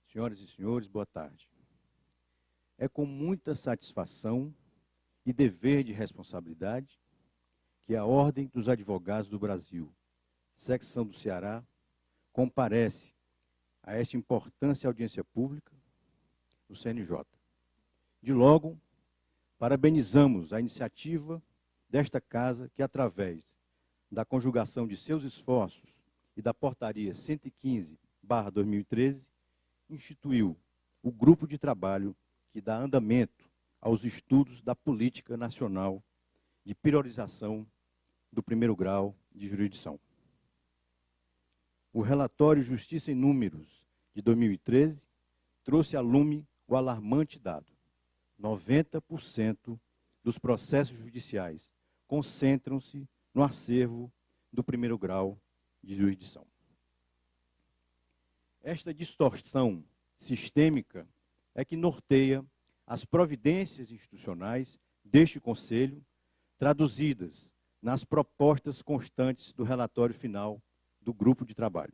Senhoras e senhores, boa tarde. É com muita satisfação e dever de responsabilidade que a Ordem dos Advogados do Brasil, secção do Ceará, comparece a esta importante audiência pública do CNJ. De logo, parabenizamos a iniciativa desta Casa que, através da conjugação de seus esforços e da Portaria 115/2013, instituiu o grupo de trabalho que dá andamento aos estudos da política nacional de priorização do primeiro grau de jurisdição. O relatório Justiça em Números de 2013 trouxe a lume o alarmante dado: 90% dos processos judiciais concentram-se no acervo do primeiro grau de jurisdição. Esta distorção sistêmica é que norteia as providências institucionais deste Conselho, traduzidas nas propostas constantes do relatório final do grupo de trabalho.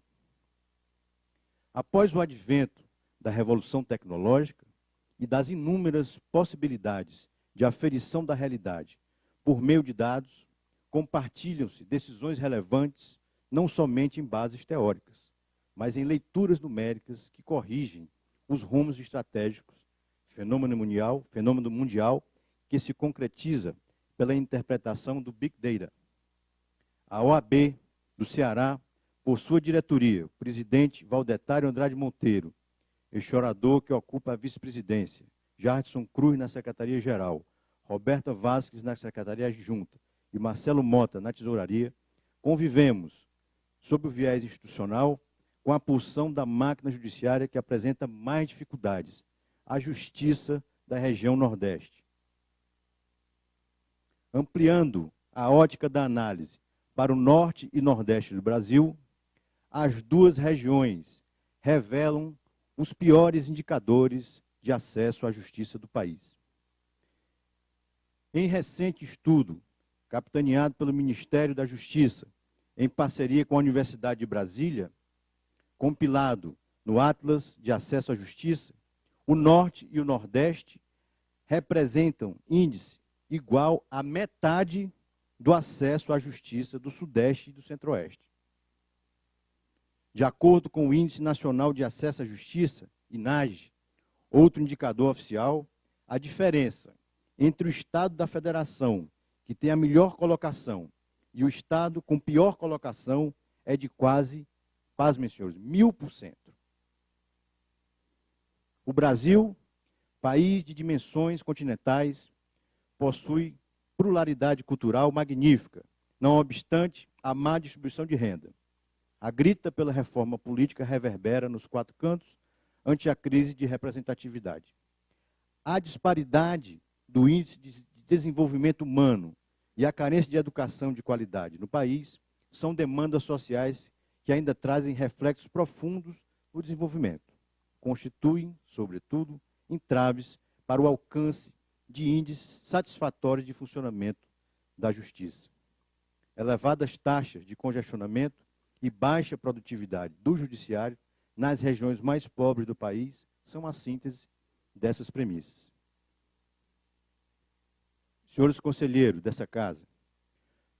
Após o advento da revolução tecnológica e das inúmeras possibilidades de aferição da realidade por meio de dados, compartilham-se decisões relevantes não somente em bases teóricas, mas em leituras numéricas que corrigem os rumos estratégicos, fenômeno mundial que se concretiza pela interpretação do Big Data. A OAB do Ceará, por sua diretoria, o presidente Valdetário Andrade Monteiro, este orador que ocupa a vice-presidência, Jardson Cruz na Secretaria-Geral, Roberta Vasques na Secretaria Adjunta e Marcelo Mota na Tesouraria, convivemos, sob o viés institucional, com a pulsão da máquina judiciária que apresenta mais dificuldades, a Justiça da região Nordeste. Ampliando a ótica da análise para o Norte e Nordeste do Brasil, as duas regiões revelam os piores indicadores de acesso à justiça do país. Em recente estudo, capitaneado pelo Ministério da Justiça, em parceria com a Universidade de Brasília, compilado no Atlas de Acesso à Justiça, o Norte e o Nordeste representam índice igual à metade do acesso à justiça do Sudeste e do Centro-Oeste. De acordo com o Índice Nacional de Acesso à Justiça, INAGE, outro indicador oficial, a diferença entre o Estado da Federação, que tem a melhor colocação, e o Estado com pior colocação é de quase, pasmem senhores, 1000%. O Brasil, país de dimensões continentais, possui pluralidade cultural magnífica, não obstante a má distribuição de renda. A grita pela reforma política reverbera nos quatro cantos ante a crise de representatividade. A disparidade do índice de desenvolvimento humano e a carência de educação de qualidade no país são demandas sociais que ainda trazem reflexos profundos no desenvolvimento. Constituem, sobretudo, entraves para o alcance de índices satisfatórios de funcionamento da justiça. Elevadas taxas de congestionamento e baixa produtividade do judiciário nas regiões mais pobres do país são a síntese dessas premissas. Senhores conselheiros dessa Casa,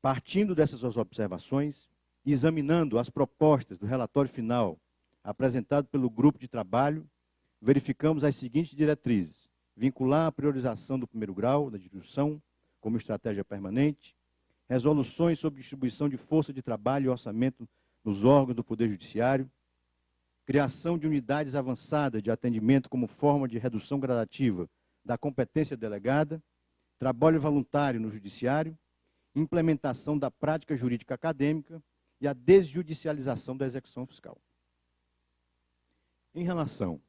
partindo dessas observações, examinando as propostas do relatório final apresentado pelo grupo de trabalho, verificamos as seguintes diretrizes: vincular a priorização do primeiro grau da jurisdição como estratégia permanente, resoluções sobre distribuição de força de trabalho e orçamento nos órgãos do Poder Judiciário, criação de unidades avançadas de atendimento como forma de redução gradativa da competência delegada, trabalho voluntário no Judiciário, implementação da prática jurídica acadêmica e a desjudicialização da execução fiscal. Em relação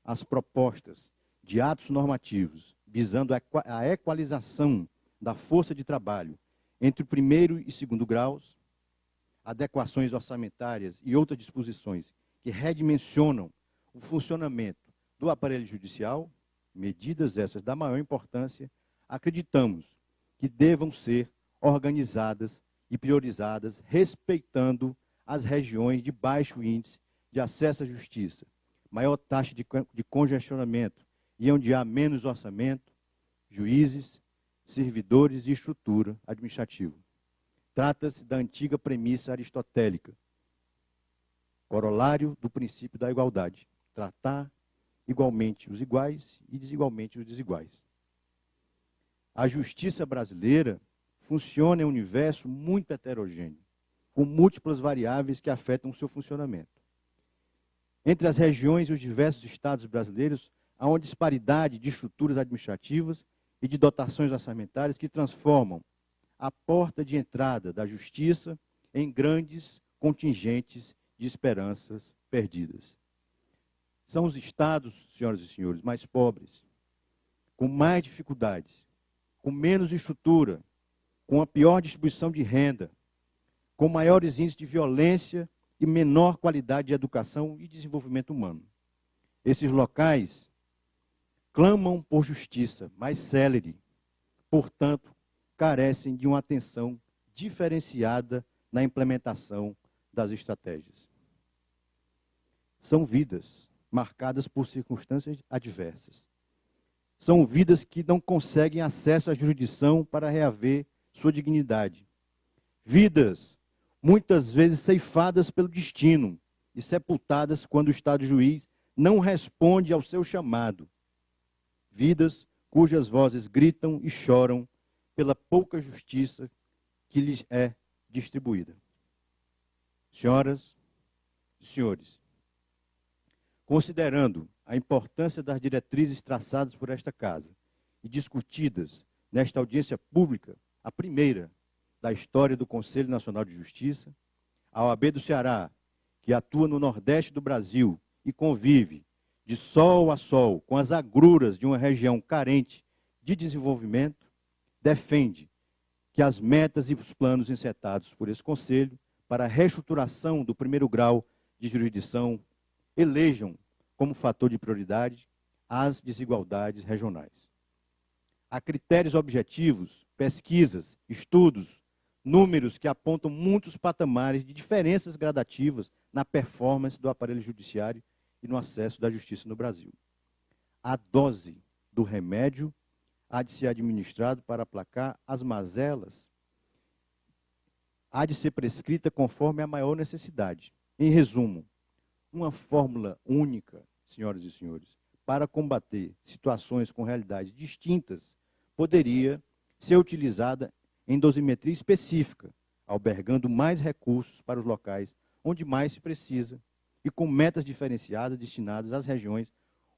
às propostas de atos normativos visando a equalização da força de trabalho entre o primeiro e segundo graus, adequações orçamentárias e outras disposições que redimensionam o funcionamento do aparelho judicial, medidas essas da maior importância, acreditamos que devam ser organizadas e priorizadas respeitando as regiões de baixo índice de acesso à justiça, maior taxa de congestionamento e onde há menos orçamento, juízes, servidores e estrutura administrativa. Trata-se da antiga premissa aristotélica, corolário do princípio da igualdade: tratar igualmente os iguais e desigualmente os desiguais. A justiça brasileira funciona em um universo muito heterogêneo, com múltiplas variáveis que afetam o seu funcionamento. Entre as regiões e os diversos estados brasileiros, há uma disparidade de estruturas administrativas e de dotações orçamentárias que transformam a porta de entrada da justiça em grandes contingentes de esperanças perdidas. São os estados, senhoras e senhores, mais pobres, com mais dificuldades, com menos estrutura, com a pior distribuição de renda, com maiores índices de violência e menor qualidade de educação e desenvolvimento humano. Esses locais clamam por justiça mais célere, portanto, carecem de uma atenção diferenciada na implementação das estratégias. São vidas marcadas por circunstâncias adversas. São vidas que não conseguem acesso à jurisdição para reaver sua dignidade. Vidas, muitas vezes ceifadas pelo destino e sepultadas quando o Estado juiz não responde ao seu chamado. Vidas cujas vozes gritam e choram pela pouca justiça que lhes é distribuída. Senhoras e senhores, considerando a importância das diretrizes traçadas por esta Casa e discutidas nesta audiência pública, a primeira da história do Conselho Nacional de Justiça, a OAB do Ceará, que atua no Nordeste do Brasil e convive de sol a sol com as agruras de uma região carente de desenvolvimento, defende que as metas e os planos encetados por esse Conselho para a reestruturação do primeiro grau de jurisdição elejam como fator de prioridade as desigualdades regionais. Há critérios objetivos, pesquisas, estudos, números que apontam muitos patamares de diferenças gradativas na performance do aparelho judiciário e no acesso da justiça no Brasil. A dose do remédio há de ser administrado para aplacar as mazelas, há de ser prescrita conforme a maior necessidade. Em resumo, uma fórmula única, senhoras e senhores, para combater situações com realidades distintas, poderia ser utilizada em dosimetria específica, albergando mais recursos para os locais onde mais se precisa e com metas diferenciadas destinadas às regiões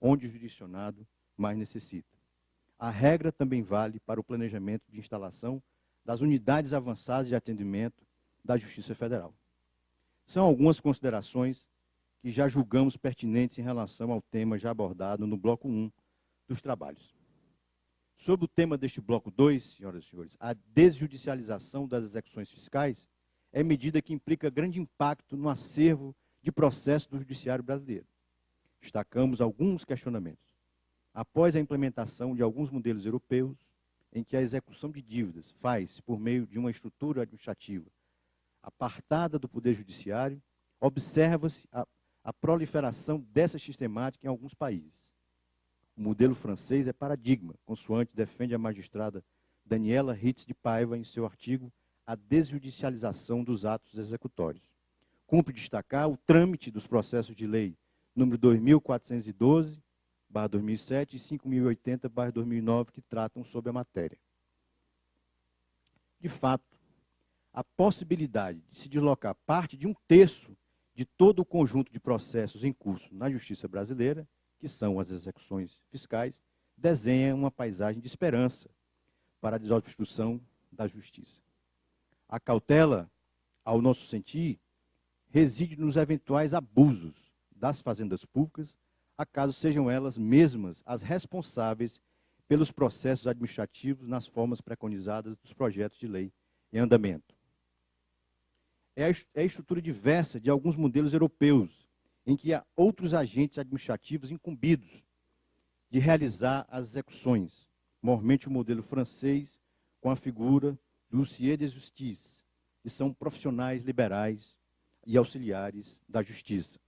onde o jurisdicionado mais necessita. A regra também vale para o planejamento de instalação das unidades avançadas de atendimento da Justiça Federal. São algumas considerações que já julgamos pertinentes em relação ao tema já abordado no bloco 1 dos trabalhos. Sobre o tema deste bloco 2, senhoras e senhores, a desjudicialização das execuções fiscais é medida que implica grande impacto no acervo de processo do judiciário brasileiro. Destacamos alguns questionamentos. Após a implementação de alguns modelos europeus, em que a execução de dívidas faz-se por meio de uma estrutura administrativa apartada do Poder Judiciário, observa-se a proliferação dessa sistemática em alguns países. O modelo francês é paradigma, consoante defende a magistrada Daniela Ritz de Paiva em seu artigo A Desjudicialização dos Atos Executórios. Cumpre destacar o trâmite dos processos de lei número 2412/2007 e 5080/2009, que tratam sobre a matéria. De fato, a possibilidade de se deslocar parte de 1/3 de todo o conjunto de processos em curso na justiça brasileira, que são as execuções fiscais, desenha uma paisagem de esperança para a desobstrução da justiça. A cautela, ao nosso sentir, reside nos eventuais abusos das fazendas públicas, acaso sejam elas mesmas as responsáveis pelos processos administrativos nas formas preconizadas dos projetos de lei em andamento. É a estrutura diversa de alguns modelos europeus, em que há outros agentes administrativos incumbidos de realizar as execuções, normalmente o modelo francês, com a figura do huissier de justice, que são profissionais liberais e auxiliares da justiça.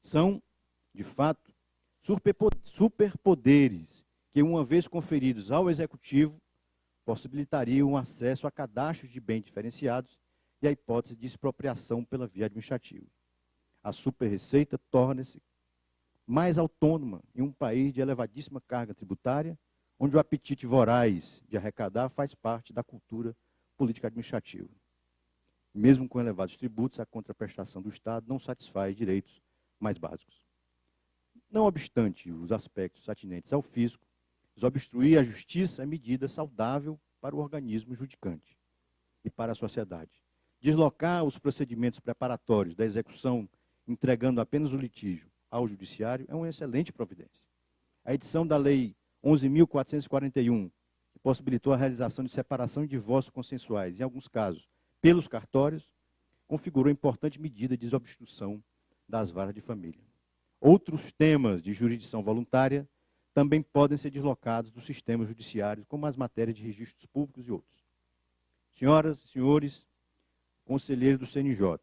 São De fato, superpoderes que, uma vez conferidos ao Executivo, possibilitariam o acesso a cadastros de bens diferenciados e a hipótese de expropriação pela via administrativa. A superreceita torna-se mais autônoma em um país de elevadíssima carga tributária, onde o apetite voraz de arrecadar faz parte da cultura política administrativa. Mesmo com elevados tributos, a contraprestação do Estado não satisfaz direitos mais básicos. Não obstante os aspectos atinentes ao fisco, desobstruir a justiça é medida saudável para o organismo judicante e para a sociedade. Deslocar os procedimentos preparatórios da execução, entregando apenas o litígio ao judiciário, é uma excelente providência. A edição da Lei 11.441, que possibilitou a realização de separação e divórcio consensuais, em alguns casos, pelos cartórios, configurou importante medida de desobstrução das varas de família. Outros temas de jurisdição voluntária também podem ser deslocados do sistema judiciário, como as matérias de registros públicos e outros. Senhoras e senhores, conselheiros do CNJ,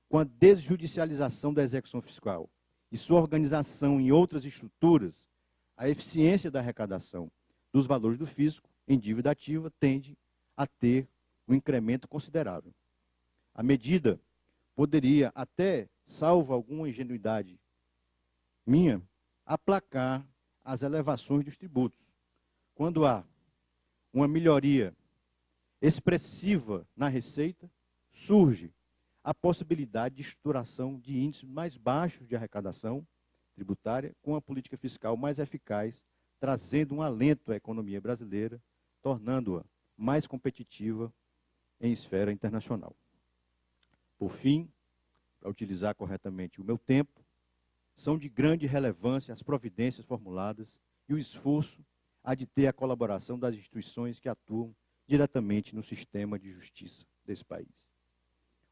com a desjudicialização da execução fiscal e sua organização em outras estruturas, a eficiência da arrecadação dos valores do fisco em dívida ativa tende a ter um incremento considerável. A medida poderia até, salvo alguma ingenuidade minha, aplacar as elevações dos tributos. Quando há uma melhoria expressiva na receita, surge a possibilidade de estruturação de índices mais baixos de arrecadação tributária, com a política fiscal mais eficaz, trazendo um alento à economia brasileira, tornando-a mais competitiva em esfera internacional. Por fim, para utilizar corretamente o meu tempo, são de grande relevância as providências formuladas e o esforço a de ter a colaboração das instituições que atuam diretamente no sistema de justiça desse país.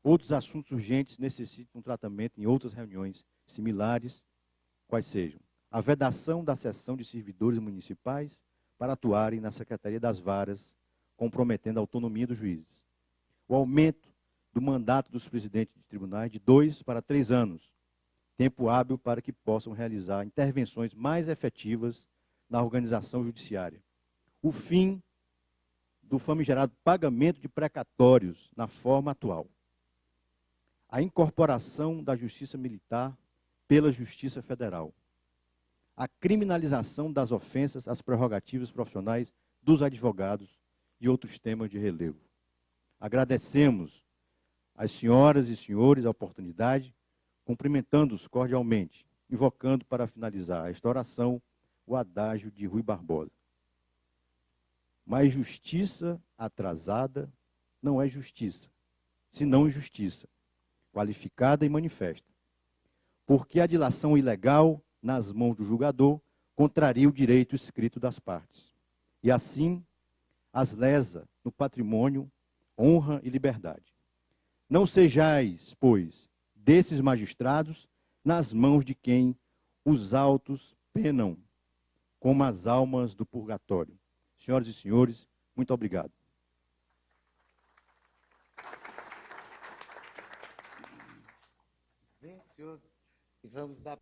Outros assuntos urgentes necessitam tratamento em outras reuniões similares, quais sejam a vedação da cessão de servidores municipais para atuarem na Secretaria das Varas, comprometendo a autonomia dos juízes. O aumento do mandato dos presidentes de tribunais de 2 para 3 anos, tempo hábil para que possam realizar intervenções mais efetivas na organização judiciária. O fim do famigerado pagamento de precatórios na forma atual. A incorporação da Justiça Militar pela Justiça Federal. A criminalização das ofensas às prerrogativas profissionais dos advogados e outros temas de relevo. Agradecemos às senhoras e senhores a oportunidade, cumprimentando-os cordialmente, invocando para finalizar esta oração o adágio de Rui Barbosa. Mas justiça atrasada não é justiça, senão injustiça, qualificada e manifesta. Porque a dilação ilegal nas mãos do julgador contraria o direito escrito das partes. E assim as lesa no patrimônio, honra e liberdade. Não sejais, pois, desses magistrados nas mãos de quem os autos penam, como as almas do purgatório. Senhoras e senhores, muito obrigado. Bem, senhor, e vamos dar